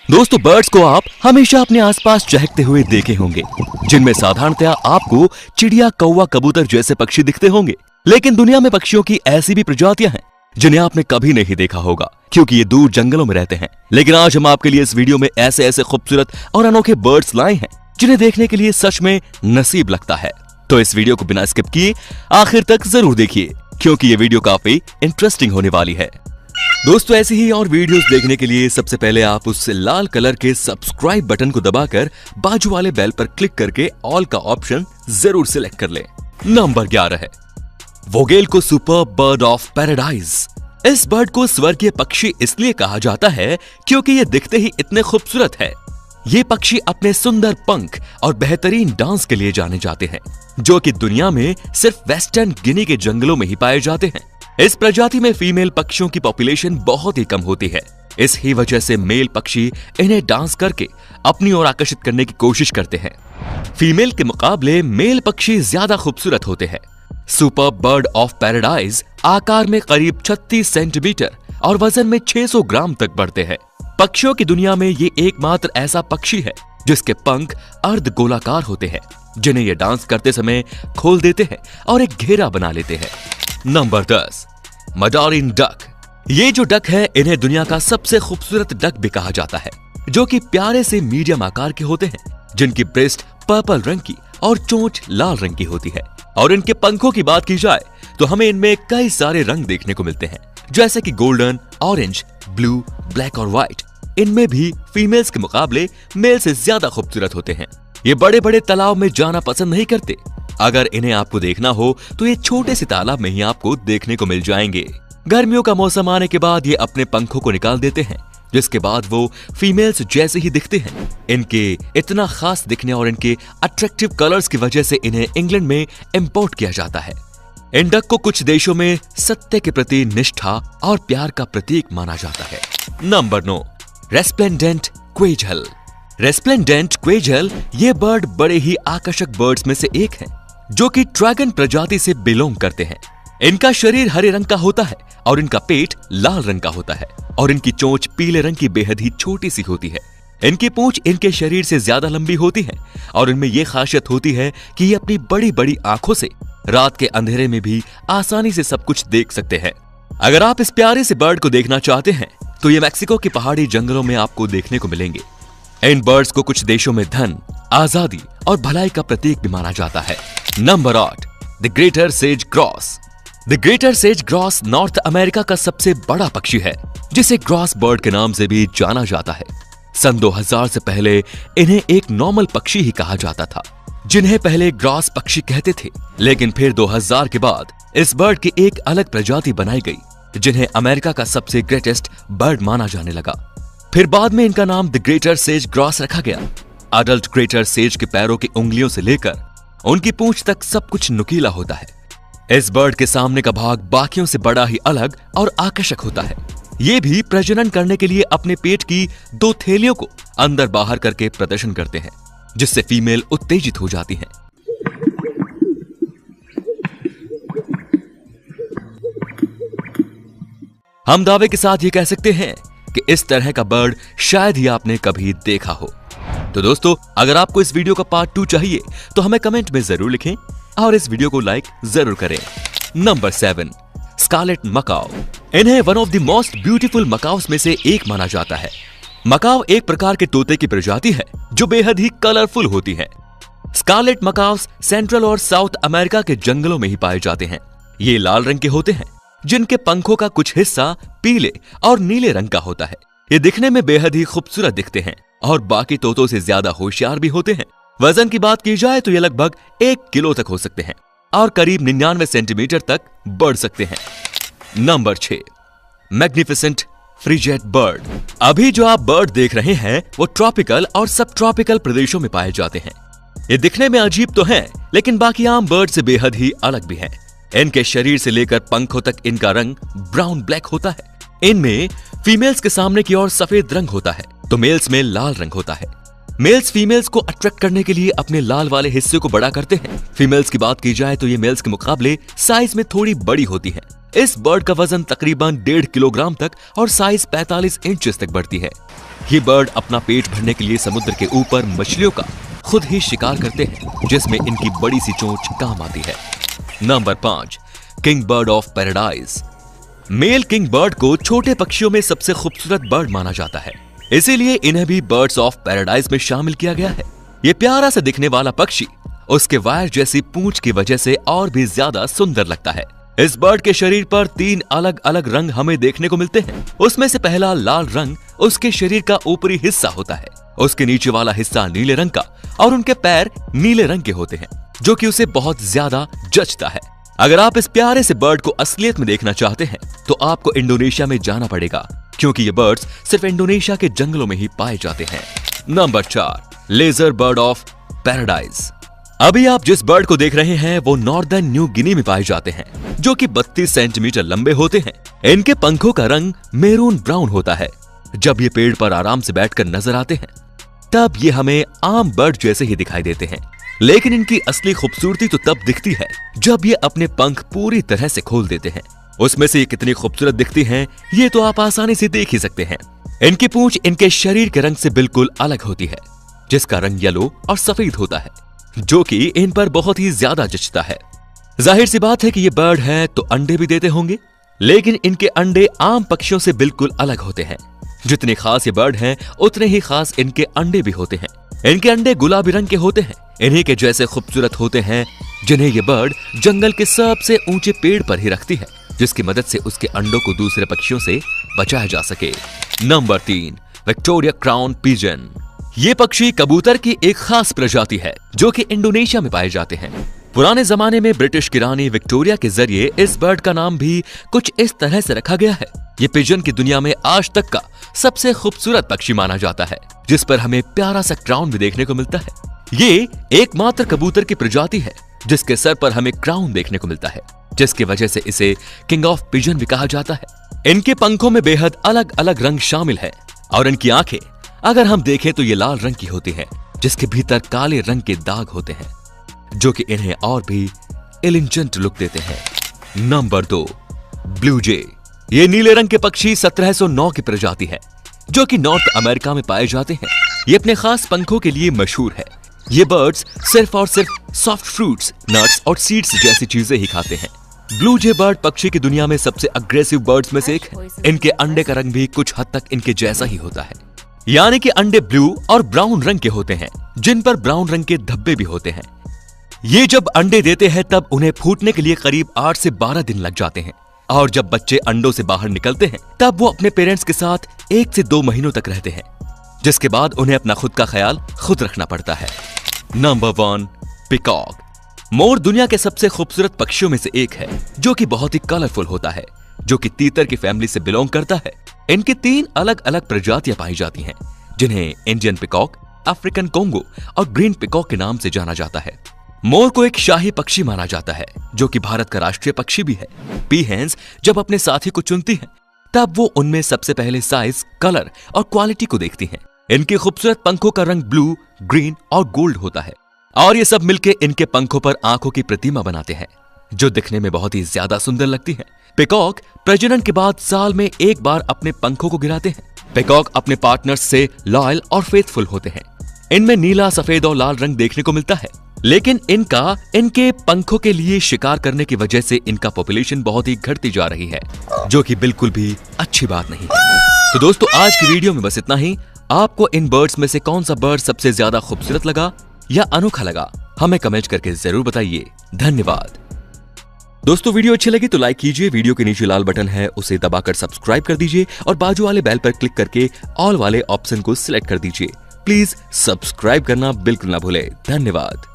दोस्तों, बर्ड्स को आप हमेशा अपने आसपास चहकते हुए देखे होंगे, जिनमें साधारणतया आपको चिड़िया, कौवा, कबूतर जैसे पक्षी दिखते होंगे। लेकिन दुनिया में पक्षियों की ऐसी भी प्रजातियां हैं जिन्हें आपने कभी नहीं देखा होगा, क्योंकि ये दूर जंगलों में रहते हैं। लेकिन आज हम आपके लिए इस वीडियो में ऐसे ऐसे खूबसूरत और अनोखे बर्ड्स लाए हैं जिन्हें देखने के लिए सच में नसीब लगता है। तो इस वीडियो को बिना स्किप किए आखिर तक जरूर देखिए, क्योंकि ये वीडियो काफी इंटरेस्टिंग होने वाली है। दोस्तों, ऐसी ही और वीडियोस देखने के लिए सबसे पहले आप उस लाल कलर के सब्सक्राइब बटन को दबाकर बाजू वाले बेल पर क्लिक करके ऑल का ऑप्शन जरूर सिलेक्ट कर लें। नंबर 11 है वोगेल को सुपर बर्ड ऑफ पैराडाइज। इस बर्ड को स्वर्गीय पक्षी इसलिए कहा जाता है क्योंकि ये दिखते ही इतने खूबसूरत है। ये पक्षी अपने सुंदर पंख और बेहतरीन डांस के लिए जाने जाते हैं, जो कि दुनिया में सिर्फ वेस्टर्न गिनी के जंगलों में ही पाए जाते हैं। इस प्रजाति में फीमेल पक्षियों की पॉपुलेशन बहुत ही कम होती है। इस ही वजह से मेल पक्षी इन्हें डांस करके अपनी ओर आकर्षित करने की कोशिश करते हैं। फीमेल के मुकाबले मेल पक्षी ज्यादा खूबसूरत होते हैं। सुपर बर्ड ऑफ पैराडाइज आकार में करीब 36 सेंटीमीटर और वजन में 600 ग्राम तक बढ़ते हैं। पक्षियों की दुनिया में ये एकमात्र ऐसा पक्षी है जिसके पंख अर्ध गोलाकार होते हैं, जिन्हें ये डांस करते समय खोल देते हैं और एक घेरा बना लेते हैं। Number 10 mandarin duck. ये जो डक है, इन्हें दुनिया का सबसे खूबसूरत डक भी कहा जाता है, जो कि प्यारे से मीडियम आकार के होते हैं, जिनकी ब्रेस्ट पर्पल रंग की और चोंच लाल रंग की होती है। और इनके पंखों की बात की जाए तो हमें इनमें कई सारे रंग देखने को मिलते हैं, जैसे कि गोल्डन, ऑरेंज, ब्लू, ब्लैक और व्हाइट। इनमें भी फीमेल्स के मुकाबले मेल से ज्यादा खूबसूरत होते हैं। ये बड़े बड़े तालाब में जाना पसंद नहीं करते। अगर इन्हें आपको देखना हो तो ये छोटे से तालाब में ही आपको देखने को मिल जाएंगे। गर्मियों का मौसम आने के बाद ये अपने पंखों को निकाल देते हैं, जिसके बाद वो फीमेल्स जैसे ही दिखते हैं। इनके इतना खास दिखने और इनके अट्रैक्टिव कलर्स की वजह से इन्हें इंग्लैंड में इंपोर्ट किया जाता है। इन डक को कुछ देशों में सत्य के प्रति निष्ठा और प्यार का प्रतीक माना जाता है। Number 9 resplendent quetzal. Resplendent quetzal ये बर्ड बड़े ही आकर्षक बर्ड्स में से एक है, जो कि ड्रैगन प्रजाति से बिलोंग करते हैं। इनका शरीर हरे रंग का होता है और इनका पेट लाल रंग का होता है और इनकी चोंच पीले रंग की बेहद ही छोटी सी होती है। इनकी पूंछ इनके शरीर से ज्यादा लंबी होती है और इनमें यह खासियत होती है कि ये अपनी बड़ी बड़ी आंखों से रात के अंधेरे में भी आसानी से सब कुछ देख सकते हैं। अगर आप इस प्यारे से बर्ड को देखना चाहते हैं तो ये मैक्सिको के पहाड़ी जंगलों में आपको देखने को मिलेंगे। इन बर्ड्स को कुछ देशों में धन, आजादी और भलाई का प्रतीक भी माना जाता है। Number 8 the greater says gross. The greater says gross north America का सबसे बड़ा पक्षी है, जिसे ग्रॉस बर्ड के नाम से भी जाना जाता है। सन 2000 से पहले इन्हें एक नॉर्मल पक्षी ही कहा जाता था, जिन्हें पहले ग्रॉस पक्षी कहते थे। लेकिन फिर 2000 के बाद इस बर्ड की एक अलग प्रजाति बनाई गई, जिन्हें अमेरिका का सबसे ग्रेटेस्ट बर्ड माना जाने लगा। फिर बाद में इनका नाम द ग्रेटर सेज ग्रॉस रखा गया। अडल्ट ग्रेटर सेज के पैरों की उंगलियों से लेकर उनकी पूंछ तक सब कुछ नुकीला होता है। इस बर्ड के सामने का भाग बाकियों से बड़ा ही अलग और आकर्षक होता है। ये भी प्रजनन करने के लिए अपने पेट की 2 थैलियों को अंदर बाहर करके प्रदर्शन करते हैं, जिससे फीमेल उत्तेजित हो जाती हैं। हम दावे के साथ ये कह सकते हैं कि इस तरह का बर्ड शायद ही आपने कभी देखा हो। तो दोस्तों, अगर आपको इस वीडियो का पार्ट 2 चाहिए तो हमें कमेंट में जरूर लिखें और इस वीडियो को लाइक जरूर करें। Number 7 scarlet macaw. इन्हें one of the most beautiful macaws में से एक माना जाता है। मकाओ एक प्रकार के तोते की प्रजाति है जो बेहद ही कलरफुल होती है। स्कारलेट मकाओस सेंट्रल और साउथ अमेरिका के जंगलों में ही पाए जाते हैं। ये लाल रंग के होते हैं, जिनके पंखों का कुछ हिस्सा पीले और नीले रंग का होता है। ये दिखने में बेहद ही खूबसूरत दिखते हैं और बाकी तोतों से ज्यादा होशियार भी होते हैं। वजन की बात की जाए तो ये लगभग 1 किलो तक हो सकते हैं और करीब 99 सेंटीमीटर तक बढ़ सकते हैं। Number 6 magnificent frigate bird. अभी जो आप बर्ड देख रहे हैं वो ट्रॉपिकल और सब ट्रॉपिकल प्रदेशों में पाए जाते हैं। ये दिखने में अजीब तो हैं, लेकिन बाकी आम बर्ड से बेहद ही अलग भी हैं। इनके शरीर से लेकर पंखों तक इनका रंग ब्राउन ब्लैक होता है। इनमें फीमेल्स के सामने की ओर सफेद रंग होता है तो मेल्स में लाल रंग होता है। मेल्स फीमेल्स को अट्रैक्ट करने के लिए अपने लाल वाले हिस्से को बड़ा करते हैं। फीमेल्स की बात की जाए तो ये मेल्स के मुकाबले साइज में थोड़ी बड़ी होती हैं इस बर्ड का वजन तकरीबन 1.5 किलोग्राम तक और साइज 45 इंच तक बढ़ती है। ये बर्ड अपना पेट भरने के लिए समुद्र के ऊपर मछलियों का खुद ही शिकार करते हैं, जिसमें इनकी बड़ी सी चोंच काम आती है। Number 5, king bird of paradise. Male king bird को छोटे पक्षियों में सबसे खूबसूरत बर्ड माना जाता है, इसीलिए इन्हें भी बर्ड्स ऑफ पैराडाइज में शामिल किया गया है। ये प्यारा सा दिखने वाला पक्षी उसके वायर जैसी पूंछ की वजह से और भी ज्यादा सुंदर लगता है। इस बर्ड के शरीर पर 3 अलग अलग रंग हमें देखने को मिलते हैं। उसमें से पहला लाल रंग उसके शरीर का ऊपरी हिस्सा होता है, उसके नीचे वाला हिस्सा नीले रंग का और उनके पैर नीले रंग के होते हैं, जो कि उसे बहुत ज्यादा जचता है। अगर आप इस प्यारे से बर्ड को असलियत में देखना चाहते हैं तो आपको इंडोनेशिया में जाना पड़ेगा, क्योंकि ये बर्ड्स सिर्फ इंडोनेशिया के जंगलों में ही पाए जाते हैं। Number 4, lesser bird of paradise. अभी आप जिस बर्ड को देख रहे हैं वो नॉर्दर्न न्यू गिनी में पाए जाते हैं, जो कि 32 सेंटीमीटर लंबे होते हैं। इनके पंखों का रंग मैरून ब्राउन होता है। जब ये पेड़ पर आराम से बैठकर नजर आते हैं तब ये हमें आम बर्ड जैसे ही दिखाई देते हैं, लेकिन इनकी असली खूबसूरती तो तब दिखती है जब ये अपने पंख पूरी तरह से खोल देते हैं। उसमें से ये कितनी खूबसूरत दिखती हैं, ये तो आप आसानी से देख ही सकते हैं। इनकी पूंछ इनके शरीर के रंग से बिल्कुल अलग होती है, जिसका रंग येलो और सफेद होता है, जो कि इन पर बहुत ही ज्यादा जचता है। जाहिर सी बात है कि ये बर्ड है तो अंडे भी देते होंगे, लेकिन इनके अंडे आम पक्षियों से बिल्कुल अलग होते हैं। जितने खास ये बर्ड हैं, उतने ही खास इनके अंडे भी होते हैं। इनके अंडे गुलाबी रंग के होते हैं, इन्हीं के जैसे खूबसूरत होते हैं, जिन्हें ये बर्ड जंगल के सबसे ऊंचे पेड़ पर ही रखती है, जिसकी मदद से उसके अंडों को दूसरे पक्षियों से बचाया जा सके। Number 3, Victoria crown pigeon. ये पक्षी कबूतर की एक खास प्रजाति है, जो कि इंडोनेशिया में पाए जाते हैं। पुराने जमाने में ब्रिटिश की रानी विक्टोरिया के जरिए इस बर्ड का नाम भी कुछ इस तरह से रखा गया है। ये पिजन की दुनिया में आज तक का सबसे खूबसूरत पक्षी माना जाता है, जिस पर हमें प्यारा सा क्राउन भी देखने को मिलता है। ये एकमात्र कबूतर की प्रजाति है जिसके सर पर हमें क्राउन देखने को मिलता है, जिसकी वजह से इसे किंग ऑफ पिजन भी कहा जाता है। इनके पंखों में बेहद अलग अलग रंग शामिल है और इनकी आंखें अगर हम देखें तो ये लाल रंग की होती है, जिसके भीतर काले रंग के दाग होते हैं, जो कि इन्हें और भी एलिगेंट लुक देते हैं। नंबर 2, ब्लू जे। ये नीले रंग के पक्षी 1709 की प्रजाति है, जो कि नॉर्थ अमेरिका में पाए जाते हैं। ये अपने खास पंखों के लिए मशहूर है। ये बर्ड्स सिर्फ और सिर्फ सॉफ्ट फ्रूट्स, नट्स और सीड्स जैसी चीजें ही खाते हैं। ब्लू जे बर्ड पक्षी की दुनिया में सबसे अग्रेसिव बर्ड्स में से एक है। इनके अंडे का रंग भी कुछ हद तक इनके जैसा ही होता है, यानी कि अंडे ब्लू और ब्राउन रंग के होते हैं, जिन पर ब्राउन रंग के धब्बे भी होते हैं। ये जब अंडे देते हैं तब उन्हें फूटने के लिए करीब 8 से 12 दिन लग जाते हैं, और जब बच्चे अंडों से बाहर निकलते हैं तब वो अपने पेरेंट्स के साथ 1 से 2 महीनों तक रहते हैं, जिसके बाद उन्हें अपना खुद का ख्याल खुद रखना पड़ता है। Number 1, peacock. मोर दुनिया के सबसे खूबसूरत पक्षियों में से एक है, जो कि बहुत ही कलरफुल होता है, जो कि तीतर की फैमिली से बिलोंग करता है। इनकी 3 अलग अलग प्रजातियां पाई जाती हैं, जिन्हें इंडियन पिकॉक, अफ्रीकन कोंगो और ग्रीन पिकॉक के नाम से जाना जाता है। मोर को एक शाही पक्षी माना जाता है, जो कि भारत का राष्ट्रीय पक्षी भी है। पीहेंस जब अपने साथी को चुनती हैं, तब वो उनमें सबसे पहले साइज, कलर और क्वालिटी को देखती हैं। इनके खूबसूरत पंखों का रंग ब्लू, ग्रीन और गोल्ड होता है, और ये सब मिलके इनके पंखों पर आंखों की प्रतिमा बनाते हैं, जो दिखने में बहुत ही ज्यादा सुंदर लगती है। पिकॉक प्रजनन के बाद साल में एक बार अपने पंखों को गिराते हैं। पिकॉक अपने पार्टनर्स से लॉयल और फेथफुल होते हैं। इनमें नीला, सफेद और लाल रंग देखने को मिलता है, लेकिन इनके पंखों के लिए शिकार करने की वजह से इनका पॉपुलेशन बहुत ही घटती जा रही है, जो कि बिल्कुल भी अच्छी बात नहीं है। तो दोस्तों, आज की वीडियो में बस इतना ही। आपको इन बर्ड्स में से कौन सा बर्ड सबसे ज्यादा खूबसूरत लगा या अनोखा लगा, हमें कमेंट करके जरूर बताइए। धन्यवाद। दोस्तों, वीडियो अच्छी लगी तो लाइक कीजिए, वीडियो के नीचे लाल बटन है उसे दबाकर सब्सक्राइब कर दीजिए और बाजू वाले बेल पर क्लिक करके ऑल वाले ऑप्शन को सिलेक्ट कर दीजिए। प्लीज सब्सक्राइब करना बिल्कुल ना भूले। धन्यवाद।